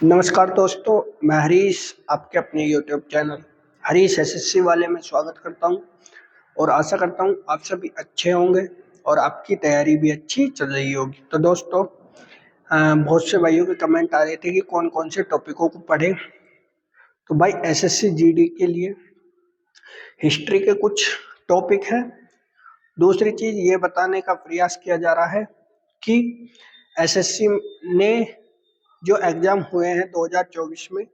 नमस्कार दोस्तों, मैं हरीश आपके अपने यूट्यूब चैनल हरीश एसएससी वाले में स्वागत करता हूं और आशा करता हूं आप सभी अच्छे होंगे और आपकी तैयारी भी अच्छी चल रही होगी। तो दोस्तों, बहुत से भाइयों के कमेंट आ रहे थे कि कौन कौन से टॉपिकों को पढ़ें। तो भाई एसएससी जीडी के लिए हिस्ट्री के कुछ टॉपिक हैं। दूसरी चीज ये बताने का प्रयास किया जा रहा है कि एसएससी ने जो एग्जाम हुए हैं 2024 में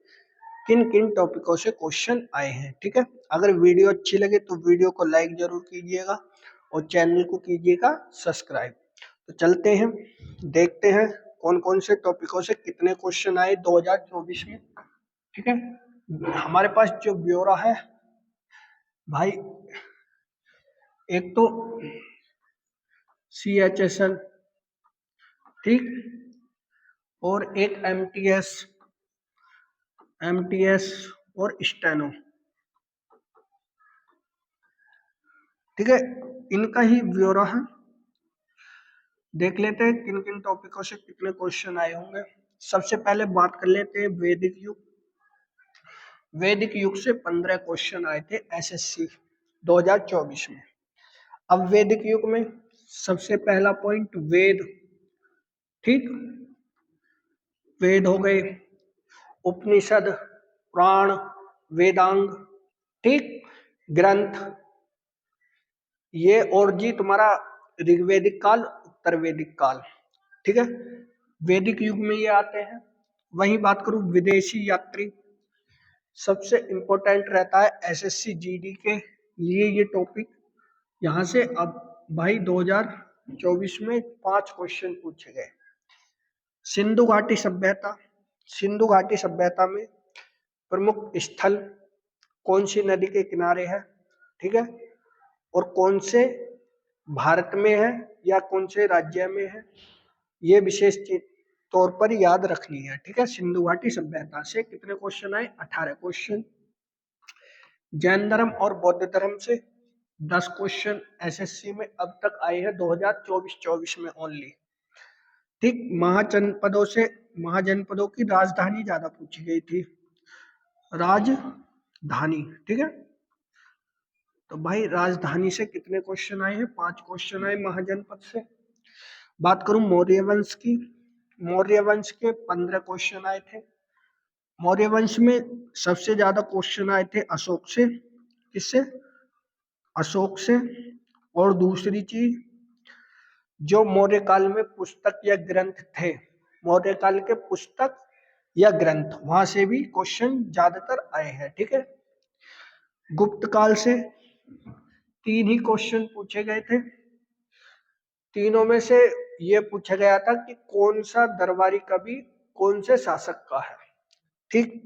किन किन टॉपिकों से क्वेश्चन आए हैं। ठीक है, अगर वीडियो अच्छी लगे तो वीडियो को लाइक जरूर कीजिएगा और चैनल को कीजिएगा सब्सक्राइब। तो चलते हैं, देखते हैं कौन कौन से टॉपिकों से कितने क्वेश्चन आए 2024 में। ठीक है, हमारे पास जो ब्यौरा है भाई, एक तो CHSL, ठीक, और एक एमटीएस और स्टेनो। ठीक है, इनका ही ब्यौरा है। देख लेते हैं किन किन टॉपिकों से कितने क्वेश्चन आए होंगे। सबसे पहले बात कर लेते हैं वैदिक युग। वैदिक युग से 15 क्वेश्चन आए थे एसएससी 2024 में। अब वैदिक युग में सबसे पहला पॉइंट वेद। ठीक, वेद हो गए, उपनिषद, पुराण, वेदांग, ठीक, ग्रंथ, ये और जी तुम्हारा ऋग्वेदिक काल, उत्तर वैदिक काल। ठीक है, वैदिक युग में ये आते हैं। वहीं बात करूं विदेशी यात्री, सबसे इंपॉर्टेंट रहता है एसएससी जीडी के लिए ये टॉपिक। यहां से अब भाई 2024 में 5 क्वेश्चन पूछे गए। सिंधु घाटी सभ्यता, सिंधु घाटी सभ्यता में प्रमुख स्थल कौन सी नदी के किनारे है। ठीक है, और कौन से भारत में है या कौन से राज्य में है, ये विशेष तौर पर याद रखनी है। ठीक है, सिंधु घाटी सभ्यता से कितने क्वेश्चन आए? 18 क्वेश्चन। जैन धर्म और बौद्ध धर्म से 10 क्वेश्चन एसएससी में अब तक आए हैं 2024 में ओनली। ठीक, महाजनपदों की राजधानी ज्यादा पूछी गई थी, राजधानी। ठीक है, तो भाई राजधानी से कितने क्वेश्चन आए हैं? 5 क्वेश्चन आए महाजनपद से। बात करूं मौर्य वंश की, मौर्य वंश के 15 क्वेश्चन आए थे। मौर्य वंश में सबसे ज्यादा क्वेश्चन आए थे अशोक से। किससे? अशोक से। और दूसरी चीज, जो मौर्य काल में पुस्तक या ग्रंथ थे, मौर्य काल के पुस्तक या ग्रंथ, वहां से भी क्वेश्चन ज्यादातर आए हैं। ठीक है, गुप्त काल से 3 ही क्वेश्चन पूछे गए थे। तीनों में से ये पूछा गया था कि कौन सा दरबारी कवि कौन से शासक का है। ठीक,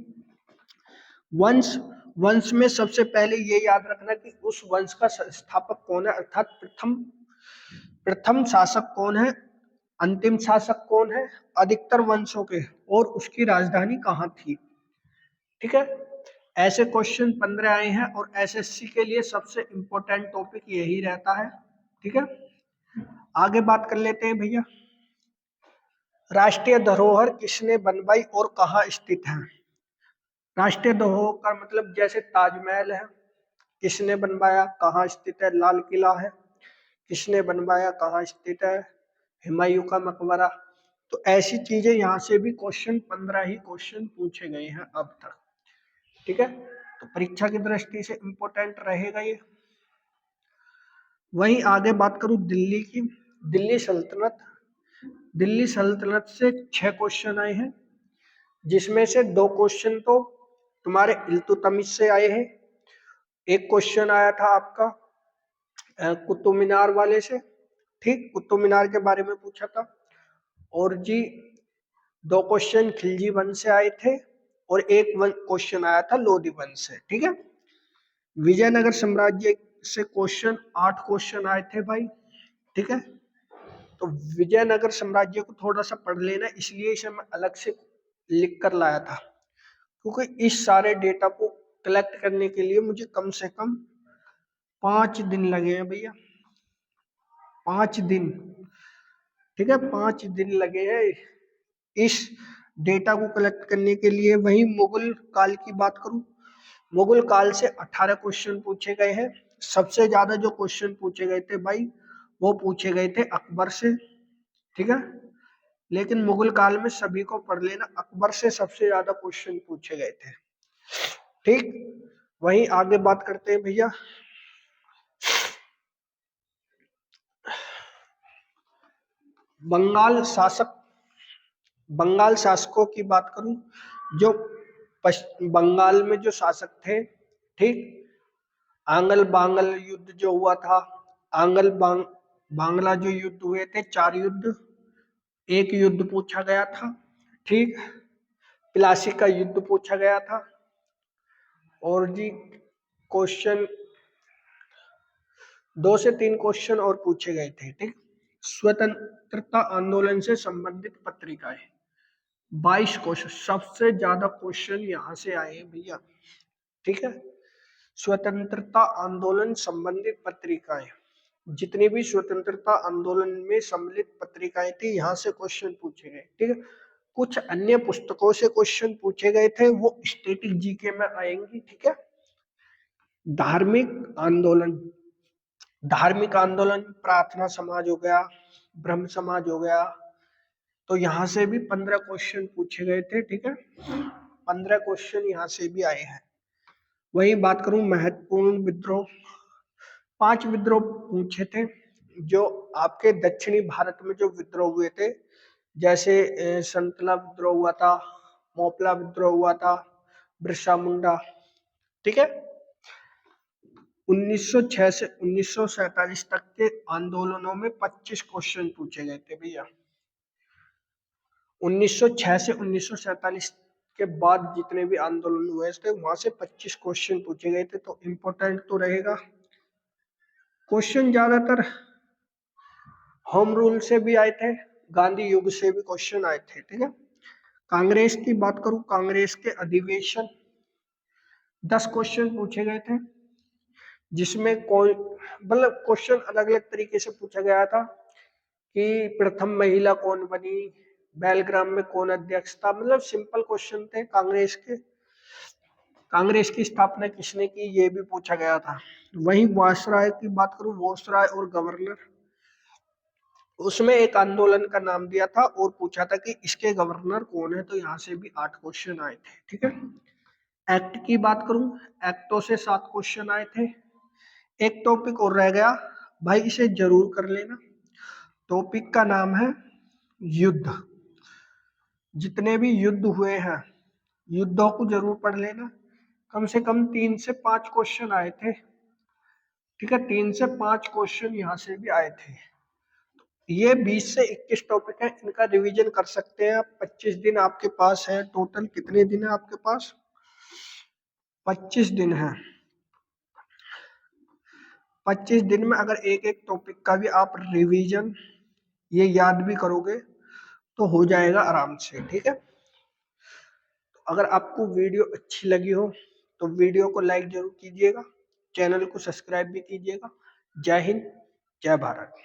वंश, वंश में सबसे पहले ये याद रखना कि उस वंश का संस्थापक कौन है, अर्थात प्रथम शासक कौन है, अंतिम शासक कौन है, अधिकतर वंशों के, और उसकी राजधानी कहाँ थी। ठीक है, ऐसे क्वेश्चन 15 आए हैं और एसएससी के लिए सबसे इंपॉर्टेंट टॉपिक यही रहता है। ठीक है, आगे बात कर लेते हैं भैया। राष्ट्रीय धरोहर किसने बनवाई और कहाँ स्थित है? राष्ट्रीय धरोहर का मतलब जैसे ताजमहल है, किसने बनवाया, कहाँ स्थित है? लाल किला है, किसने बनवाया, कहाँ स्थित है? हुमायूं का मकबरा। तो ऐसी चीजें यहाँ से भी क्वेश्चन 15 ही क्वेश्चन पूछे गए हैं अब तक। ठीक है, तो परीक्षा की दृष्टि से इंपॉर्टेंट रहेगा ये। वहीं आगे बात करूं दिल्ली की, दिल्ली सल्तनत, दिल्ली सल्तनत से 6 क्वेश्चन आए हैं, जिसमें से 2 क्वेश्चन तो तुम्हारे इल्तुतमिश से आए हैं। एक क्वेश्चन आया था आपका कुतुब मीनार वाले से। ठीक, कुतुब मीनार के बारे में पूछा था। और जी 2 क्वेश्चन खिलजी वंश से आए थे और एक क्वेश्चन आया था लोधी वंश से। ठीक है, विजयनगर साम्राज्य से क्वेश्चन 8 क्वेश्चन आए थे भाई। ठीक है, तो विजयनगर साम्राज्य को थोड़ा सा पढ़ लेना, इसलिए इसे मैं अलग से लिख कर लाया था, क्योंकि इस सारे डेटा को कलेक्ट करने के लिए मुझे कम से कम 5 दिन लगे हैं भैया, 5 दिन। ठीक है, 5 दिन लगे हैं इस डेटा को कलेक्ट करने के लिए। वहीं मुगल काल की बात करूं, मुगल काल से 18 क्वेश्चन पूछे गए हैं। सबसे ज्यादा जो क्वेश्चन पूछे गए थे भाई, वो पूछे गए थे अकबर से, ठीक है। लेकिन मुगल काल में सभी को पढ़ लेना, अकबर से सबसे ज्यादा क्वेश्चन पूछे गए थे, ठीक। वहीं आगे बात करते हैं भैया, बंगाल शासक, बंगाल शासकों की बात करूं, जो बंगाल में जो शासक थे, ठीक, आंगल बांगल युद्ध जो हुआ था, आंगल बांग्ला जो युद्ध हुए थे, 4 युद्ध, एक युद्ध पूछा गया था, ठीक, प्लासी का युद्ध पूछा गया था। और जी क्वेश्चन 2 से 3 क्वेश्चन और पूछे गए थे, ठीक। स्वतंत्रता आंदोलन से संबंधित पत्रिकाएं, 22 क्वेश्चन, सबसे ज्यादा क्वेश्चन यहाँ से आए हैं भैया, ठीक है। स्वतंत्रता आंदोलन संबंधित पत्रिकाएं, जितनी भी स्वतंत्रता आंदोलन में सम्मिलित पत्रिकाएं थी, यहाँ से क्वेश्चन पूछे गए, ठीक है। कुछ अन्य पुस्तकों से क्वेश्चन पूछे गए थे, वो स्टैटिक जीके में आएंगी, ठीक है। धार्मिक आंदोलन, धार्मिक आंदोलन, प्रार्थना समाज हो गया, ब्रह्म समाज हो गया, तो यहाँ से भी 15 क्वेश्चन पूछे गए थे, ठीक है। 15 क्वेश्चन यहाँ से भी आए हैं। वही बात करूं महत्वपूर्ण विद्रोह, 5 विद्रोह पूछे थे, जो आपके दक्षिणी भारत में जो विद्रोह हुए थे, जैसे संतला विद्रोह हुआ था, मोपला विद्रोह हुआ था, बिरसा मुंडा, ठीक है। 1906 से 1947 तक के आंदोलनों में 25 क्वेश्चन पूछे गए थे भैया। 1906 से 1947 के बाद जितने भी आंदोलन हुए थे, वहां से 25 क्वेश्चन पूछे गए थे, तो इम्पोर्टेंट तो रहेगा। क्वेश्चन ज्यादातर होम रूल से भी आए थे, गांधी युग से भी क्वेश्चन आए थे, ठीक है। कांग्रेस की बात करूं, कांग्रेस के अधिवेशन 10 क्वेश्चन पूछे गए थे, जिसमें कोई मतलब क्वेश्चन अलग अलग तरीके से पूछा गया था कि प्रथम महिला कौन बनी, बेलग्राम में कौन अध्यक्ष था, मतलब सिंपल क्वेश्चन थे। कांग्रेस के, कांग्रेस की स्थापना किसने की, ये भी पूछा गया था। वहीं वायसराय की बात करूं, वायसराय और गवर्नर, उसमें एक आंदोलन का नाम दिया था और पूछा था कि इसके गवर्नर कौन है, तो यहाँ से भी 8 क्वेश्चन आए थे, ठीक है। एक्ट की बात करूं, एक्टों से 7 क्वेश्चन आए थे। एक टॉपिक और रह गया भाई, इसे जरूर कर लेना, टॉपिक का नाम है युद्ध। जितने भी युद्ध हुए हैं, युद्धों को जरूर पढ़ लेना, कम से कम 3 से 5 क्वेश्चन आए थे, ठीक है। 3 से 5 क्वेश्चन यहाँ से भी आए थे। ये 20 से 21 टॉपिक है, इनका रिवीजन कर सकते हैं आप। 25 दिन आपके पास है, टोटल कितने दिन है आपके पास, 25 दिन है। 25 दिन में अगर एक एक टॉपिक का भी आप रिवीजन ये याद भी करोगे तो हो जाएगा आराम से, ठीक है। तो अगर आपको वीडियो अच्छी लगी हो तो वीडियो को लाइक जरूर कीजिएगा, चैनल को सब्सक्राइब भी कीजिएगा। जय हिंद, जय भारत।